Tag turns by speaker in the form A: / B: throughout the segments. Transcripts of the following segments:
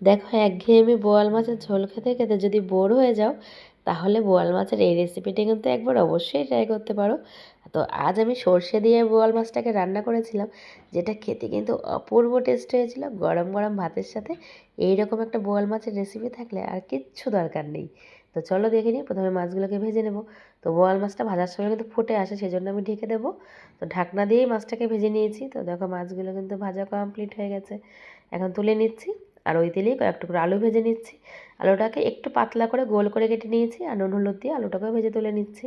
A: দেখো, একঘেয়েমি বোয়াল মাছের ঝোল খেতে খেতে যদি বোর হয়ে যাও, তাহলে বোয়াল মাছের এই রেসিপিটি কিন্তু একবার অবশ্যই ট্রাই করতে পারো। তো আজ আমি সর্ষে দিয়ে বোয়াল মাছটাকে রান্না করেছিলাম, যেটা খেতে কিন্তু অপূর্ব টেস্ট হয়েছিল। গরম গরম ভাতের সাথে এইরকম একটা বোয়াল মাছের রেসিপি থাকলে আর কিচ্ছু দরকার নেই। তো চলো দেখে নিই। প্রথমে মাছগুলোকে ভেজে নেব। তো বোয়াল মাছটা ভাজার সময় কিন্তু ফুটে আসে, সেজন্য আমি ঢেকে দেবো। তো ঢাকনা দিয়েই মাছটাকে ভেজে নিয়েছি। তো দেখো, মাছগুলো কিন্তু ভাজা কমপ্লিট হয়ে গেছে। এখন তুলে নিচ্ছি। আর ওই তেলেই কয়েক টুকরো আলু ভেজে নিচ্ছি। আলুটাকে একটু পাতলা করে গোল করে কেটে নিয়েছি, আর নুন হলুদ দিয়ে আলুটাকেও ভেজে তুলে নিচ্ছি।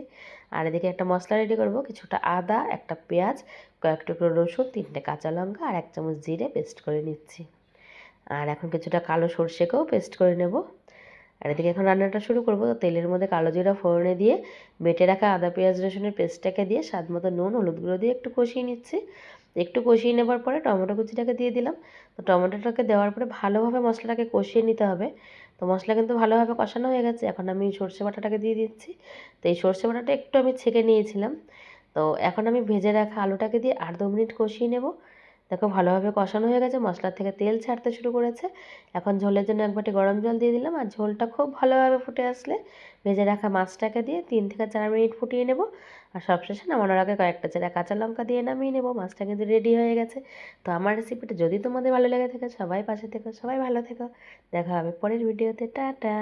A: আর এদিকে একটা মশলা রেডি করব। কিছুটা আদা, একটা পেঁয়াজ, কয়েক টুকরো রসুন, 3টে কাঁচা লঙ্কা আর 1 চামচ জিরে পেস্ট করে নিচ্ছি। আর এখন কিছুটা কালো সরষেকেও পেস্ট করে নেব। আর এদিকে এখন রান্নাটা শুরু করব। তো তেলের মধ্যে কালো জিরা ফোড়নে দিয়ে বেটে রাখা আদা পেঁয়াজ রসুনের পেস্টটাকে দিয়ে স্বাদ মতো নুন হলুদ গুঁড়ো দিয়ে একটু কষিয়ে নিচ্ছি। একটু কষিয়ে নেবার পরে টমেটো কুচিটাকে দিয়ে দিলাম। তো টমেটোটাকে দেওয়ার পরে ভালোভাবে মশলাটাকে কষিয়ে নিতে হবে। তো মশলা কিন্তু ভালোভাবে কষানো হয়ে গেছে। এখন আমি সর্ষে বাটাটাকে দিয়ে দিচ্ছি। তো এই সর্ষে বাটাটা একটু আমি ছেঁকে নিয়েছিলাম। তো এখন আমি ভেজে রাখা আলুটাকে দিয়ে আর 2 মিনিট কষিয়ে নেব। দেখো, ভালোভাবে কষানো হয়ে গেছে, মশলার থেকে তেল ছাড়তে শুরু করেছে। এখন ঝোলের জন্য 1 বাটি গরম জল দিয়ে দিলাম। আর ঝোলটা খুব ভালোভাবে ফুটে আসলে ভেজে রাখা মাছটাকে দিয়ে 3 থেকে 4 মিনিট ফুটিয়ে নেব। আর সবশেষে নামানোর আগে কয়েকটা চেরা কাঁচা লঙ্কা দিয়ে নামিয়ে নেব। মাছটা কিন্তু রেডি হয়ে গেছে। তো আমার রেসিপিটা যদি তোমাদের ভালো লেগে থাকে, সবাই পাশে থেকো, সবাই ভালো থেকো। দেখা হবে পরের ভিডিওতে। টাটা।